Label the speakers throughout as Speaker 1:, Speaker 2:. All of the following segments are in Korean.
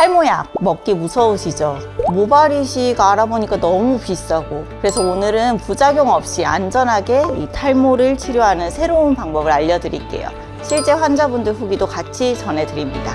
Speaker 1: 탈모약 먹기 무서우시죠? 모발이식 알아보니까 너무 비싸고, 그래서 오늘은 부작용 없이 안전하게 이 탈모를 치료하는 새로운 방법을 알려드릴게요. 실제 환자분들 후기도 같이 전해드립니다.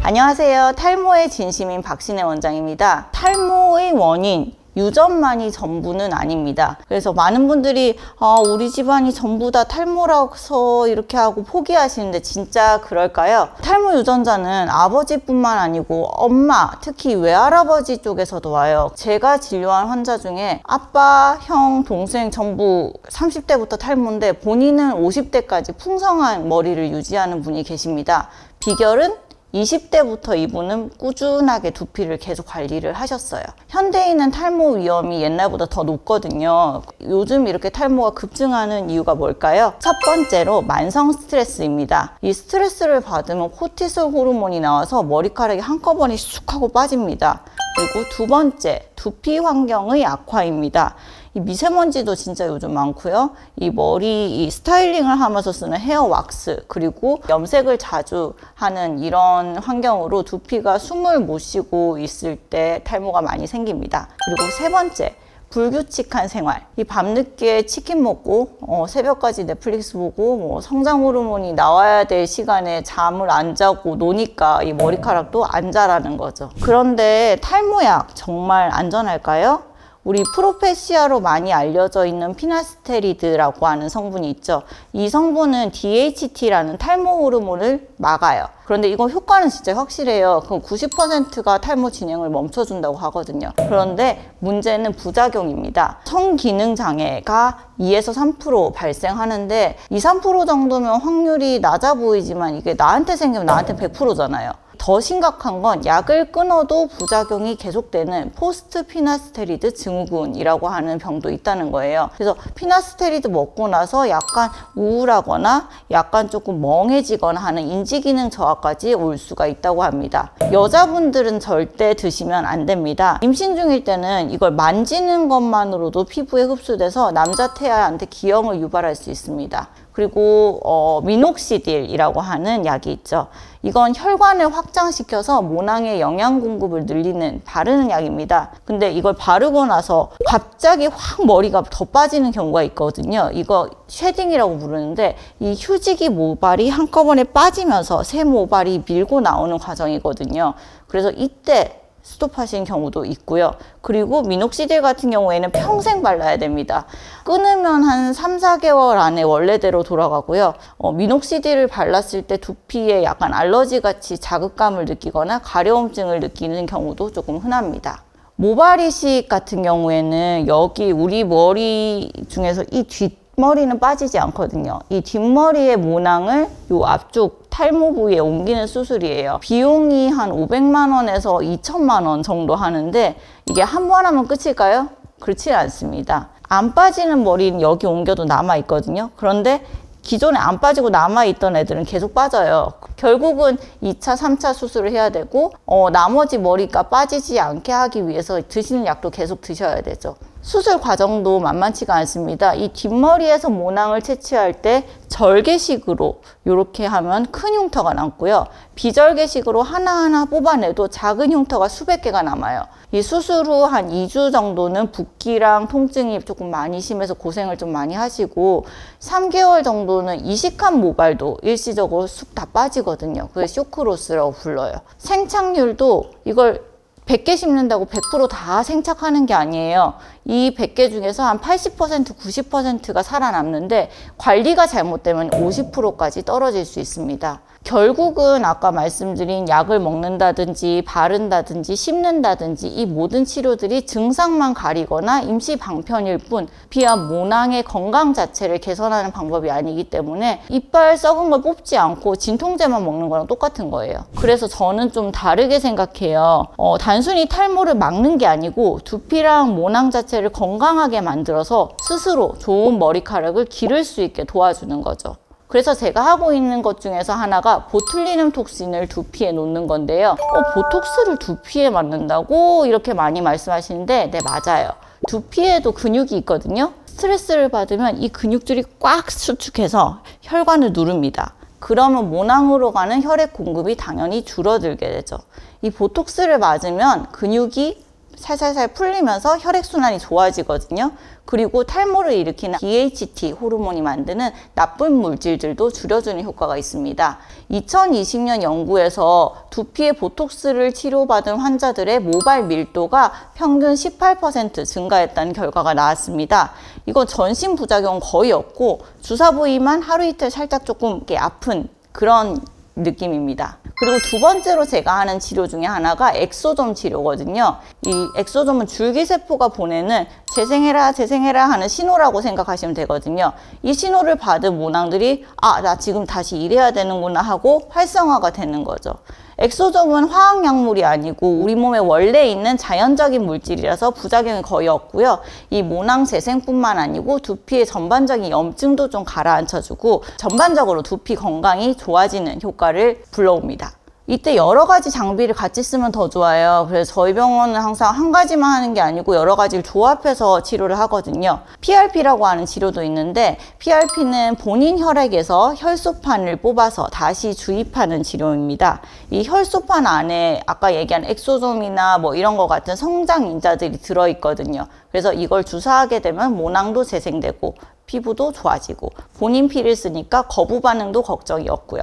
Speaker 1: 안녕하세요. 탈모의 진심인 박신혜 원장입니다. 탈모의 원인, 유전만이 전부는 아닙니다. 그래서 많은 분들이 우리 집안이 전부 다 탈모라서 이렇게 하고 포기하시는데 진짜 그럴까요? 탈모 유전자는 아버지뿐만 아니고 엄마, 특히 외할아버지 쪽에서도 와요. 제가 진료한 환자 중에 아빠, 형, 동생 전부 30대부터 탈모인데 본인은 50대까지 풍성한 머리를 유지하는 분이 계십니다. 비결은 20대부터 이분은 꾸준하게 두피를 계속 관리를 하셨어요. 현대인은 탈모 위험이 옛날보다 더 높거든요. 요즘 이렇게 탈모가 급증하는 이유가 뭘까요? 첫 번째로 만성 스트레스입니다. 이 스트레스를 받으면 코티솔 호르몬이 나와서 머리카락이 한꺼번에 쑥 하고 빠집니다. 그리고 두 번째, 두피 환경의 악화입니다. 이 미세먼지도 진짜 요즘 많고요. 이 머리 스타일링을 하면서 쓰는 헤어 왁스, 그리고 염색을 자주 하는 이런 환경으로 두피가 숨을 못 쉬고 있을 때 탈모가 많이 생깁니다. 그리고 세 번째, 불규칙한 생활. 이 밤늦게 치킨 먹고 새벽까지 넷플릭스 보고 성장 호르몬이 나와야 될 시간에 잠을 안 자고 노니까 이 머리카락도 안 자라는 거죠. 그런데 탈모약 정말 안전할까요? 우리 프로페시아로 많이 알려져 있는 피나스테리드라고 하는 성분이 있죠. 이 성분은 DHT라는 탈모 호르몬을 막아요. 그런데 이건 효과는 진짜 확실해요. 그럼 90%가 탈모 진행을 멈춰준다고 하거든요. 그런데 문제는 부작용입니다. 성기능 장애가 2에서 3% 발생하는데 2, 3% 정도면 확률이 낮아 보이지만 이게 나한테 생기면 나한테 100%잖아요. 더 심각한 건 약을 끊어도 부작용이 계속되는 포스트 피나스테리드 증후군이라고 하는 병도 있다는 거예요. 그래서 피나스테리드 먹고 나서 약간 우울하거나 약간 조금 멍해지거나 하는 인지기능 저하까지 올 수가 있다고 합니다. 여자분들은 절대 드시면 안 됩니다. 임신 중일 때는 이걸 만지는 것만으로도 피부에 흡수돼서 남자 태아한테 기형을 유발할 수 있습니다. 그리고 미녹시딜이라고 하는 약이 있죠. 이건 혈관을 확장시켜서 모낭의 영양 공급을 늘리는 바르는 약입니다. 근데 이걸 바르고 나서 갑자기 확 머리가 더 빠지는 경우가 있거든요. 이거 쉐딩이라고 부르는데 이 휴지기 모발이 한꺼번에 빠지면서 새 모발이 밀고 나오는 과정이거든요. 그래서 이때 스톱하신 경우도 있고요. 그리고 미녹시딜 같은 경우에는 평생 발라야 됩니다. 끊으면 한 3, 4개월 안에 원래대로 돌아가고요. 미녹시딜을 발랐을 때 두피에 약간 알러지 같이 자극감을 느끼거나 가려움증을 느끼는 경우도 조금 흔합니다. 모발 이식 같은 경우에는 여기 우리 머리 중에서 이 뒷머리는 빠지지 않거든요. 이 뒷머리의 모낭을 요 앞쪽 탈모 부위에 옮기는 수술이에요. 비용이 한 500만 원에서 2천만 원 정도 하는데 이게 한 번 하면 끝일까요? 그렇지 않습니다. 안 빠지는 머리는 여기 옮겨도 남아 있거든요. 그런데 기존에 안 빠지고 남아있던 애들은 계속 빠져요. 결국은 2차, 3차 수술을 해야 되고 나머지 머리가 빠지지 않게 하기 위해서 드시는 약도 계속 드셔야 되죠. 수술 과정도 만만치가 않습니다. 이 뒷머리에서 모낭을 채취할 때 절개식으로 이렇게 하면 큰 흉터가 남고요. 비절개식으로 하나하나 뽑아내도 작은 흉터가 수백 개가 남아요. 이 수술 후 한 2주 정도는 붓기랑 통증이 조금 많이 심해서 고생을 좀 많이 하시고 3개월 정도는 이식한 모발도 일시적으로 쑥 다 빠지거든요. 그게 쇼크로스라고 불러요. 생착률도 이걸 100개 심는다고 100% 다 생착하는 게 아니에요. 이 100개 중에서 한 80%, 90%가 살아남는데 관리가 잘못되면 50%까지 떨어질 수 있습니다. 결국은 아까 말씀드린 약을 먹는다든지 바른다든지 씹는다든지 이 모든 치료들이 증상만 가리거나 임시 방편일 뿐 비한 모낭의 건강 자체를 개선하는 방법이 아니기 때문에 이빨 썩은 걸 뽑지 않고 진통제만 먹는 거랑 똑같은 거예요. 그래서 저는 좀 다르게 생각해요. 단순히 탈모를 막는 게 아니고 두피랑 모낭 자체를 건강하게 만들어서 스스로 좋은 머리카락을 기를 수 있게 도와주는 거죠. 그래서 제가 하고 있는 것 중에서 하나가 보툴리눔 톡신을 두피에 놓는 건데요. 보톡스를 두피에 맞는다고 이렇게 많이 말씀하시는데 네, 맞아요. 두피에도 근육이 있거든요. 스트레스를 받으면 이 근육들이 꽉 수축해서 혈관을 누릅니다. 그러면 모낭으로 가는 혈액 공급이 당연히 줄어들게 되죠. 이 보톡스를 맞으면 근육이 살살살 풀리면서 혈액순환이 좋아지거든요. 그리고 탈모를 일으키는 DHT 호르몬이 만드는 나쁜 물질들도 줄여주는 효과가 있습니다. 2020년 연구에서 두피에 보톡스를 치료받은 환자들의 모발 밀도가 평균 18% 증가했다는 결과가 나왔습니다. 이건 전신 부작용 거의 없고 주사 부위만 하루 이틀 살짝 조금 이렇게 아픈 그런 느낌입니다. 그리고 두 번째로 제가 하는 치료 중에 하나가 엑소점 치료거든요. 이 엑소점은 줄기세포가 보내는 재생해라 재생해라 하는 신호라고 생각하시면 되거든요. 이 신호를 받은 모낭들이 나 지금 다시 일해야 되는구나 하고 활성화가 되는 거죠. 엑소점은 화학약물이 아니고 우리 몸에 원래 있는 자연적인 물질이라서 부작용이 거의 없고요. 이 모낭 재생뿐만 아니고 두피의 전반적인 염증도 좀 가라앉혀주고 전반적으로 두피 건강이 좋아지는 효과를 불러옵니다. 이때 여러 가지 장비를 같이 쓰면 더 좋아요. 그래서 저희 병원은 항상 한 가지만 하는 게 아니고 여러 가지를 조합해서 치료를 하거든요. PRP라고 하는 치료도 있는데 PRP는 본인 혈액에서 혈소판을 뽑아서 다시 주입하는 치료입니다. 이 혈소판 안에 아까 얘기한 엑소솜이나 뭐 이런 거 같은 성장인자들이 들어있거든요. 그래서 이걸 주사하게 되면 모낭도 재생되고 피부도 좋아지고 본인 피를 쓰니까 거부 반응도 걱정이 없고요.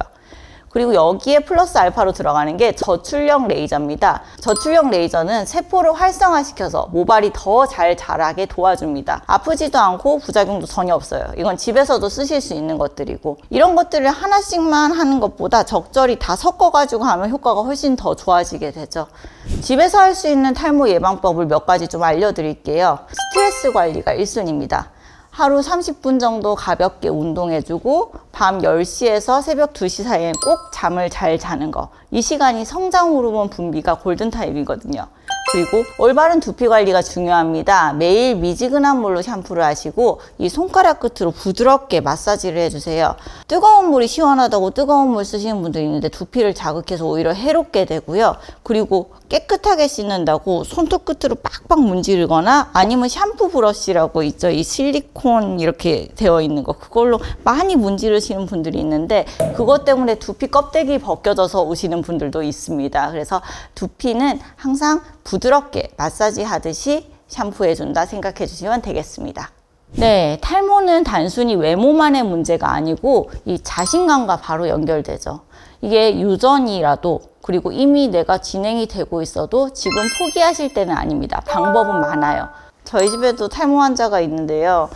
Speaker 1: 그리고 여기에 플러스 알파로 들어가는 게 저출력 레이저입니다. 저출력 레이저는 세포를 활성화시켜서 모발이 더 잘 자라게 도와줍니다. 아프지도 않고 부작용도 전혀 없어요. 이건 집에서도 쓰실 수 있는 것들이고 이런 것들을 하나씩만 하는 것보다 적절히 다 섞어가지고 하면 효과가 훨씬 더 좋아지게 되죠. 집에서 할 수 있는 탈모 예방법을 몇 가지 좀 알려드릴게요. 스트레스 관리가 1순위입니다. 하루 30분 정도 가볍게 운동해주고 밤 10시에서 새벽 2시 사이에 꼭 잠을 잘 자는 거. 이 시간이 성장 호르몬 분비가 골든타임이거든요. 그리고 올바른 두피 관리가 중요합니다. 매일 미지근한 물로 샴푸를 하시고 이 손가락 끝으로 부드럽게 마사지를 해주세요. 뜨거운 물이 시원하다고 뜨거운 물 쓰시는 분들이 있는데 두피를 자극해서 오히려 해롭게 되고요. 그리고 깨끗하게 씻는다고 손톱 끝으로 빡빡 문지르거나 아니면 샴푸 브러쉬라고 있죠. 이 실리콘 이렇게 되어 있는 거 그걸로 많이 문지르시는 분들이 있는데 그것 때문에 두피 껍데기 벗겨져서 오시는 분들도 있습니다. 그래서 두피는 항상 부드럽게 마사지 하듯이 샴푸해준다 생각해 주시면 되겠습니다. 네, 탈모는 단순히 외모만의 문제가 아니고 이 자신감과 바로 연결되죠. 이게 유전이라도 그리고 이미 내가 진행이 되고 있어도 지금 포기하실 때는 아닙니다. 방법은 많아요. 저희 집에도 탈모 환자가 있는데요.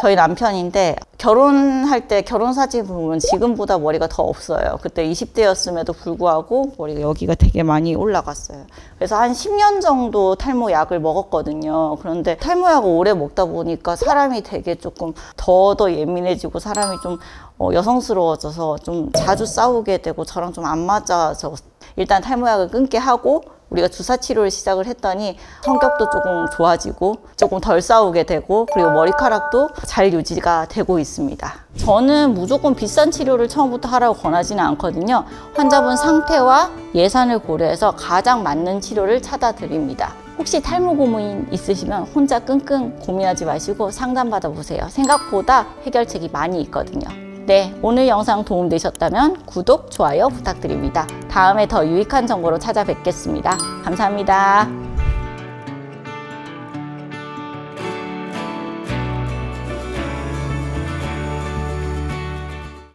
Speaker 1: 저희 남편인데 결혼할 때 결혼사진 보면 지금보다 머리가 더 없어요. 그때 20대였음에도 불구하고 머리가 여기가 되게 많이 올라갔어요. 그래서 한 10년 정도 탈모 약을 먹었거든요. 그런데 탈모 약을 오래 먹다 보니까 사람이 되게 조금 더 예민해지고 사람이 좀 여성스러워져서 좀 자주 싸우게 되고 저랑 좀 안 맞아서 일단 탈모약을 끊게 하고 우리가 주사 치료를 시작을 했더니 성격도 조금 좋아지고 조금 덜 싸우게 되고 그리고 머리카락도 잘 유지가 되고 있습니다. 저는 무조건 비싼 치료를 처음부터 하라고 권하지는 않거든요. 환자분 상태와 예산을 고려해서 가장 맞는 치료를 찾아드립니다. 혹시 탈모 고민 있으시면 혼자 끙끙 고민하지 마시고 상담받아 보세요. 생각보다 해결책이 많이 있거든요. 네, 오늘 영상 도움되셨다면 구독, 좋아요 부탁드립니다. 다음에 더 유익한 정보로 찾아뵙겠습니다. 감사합니다.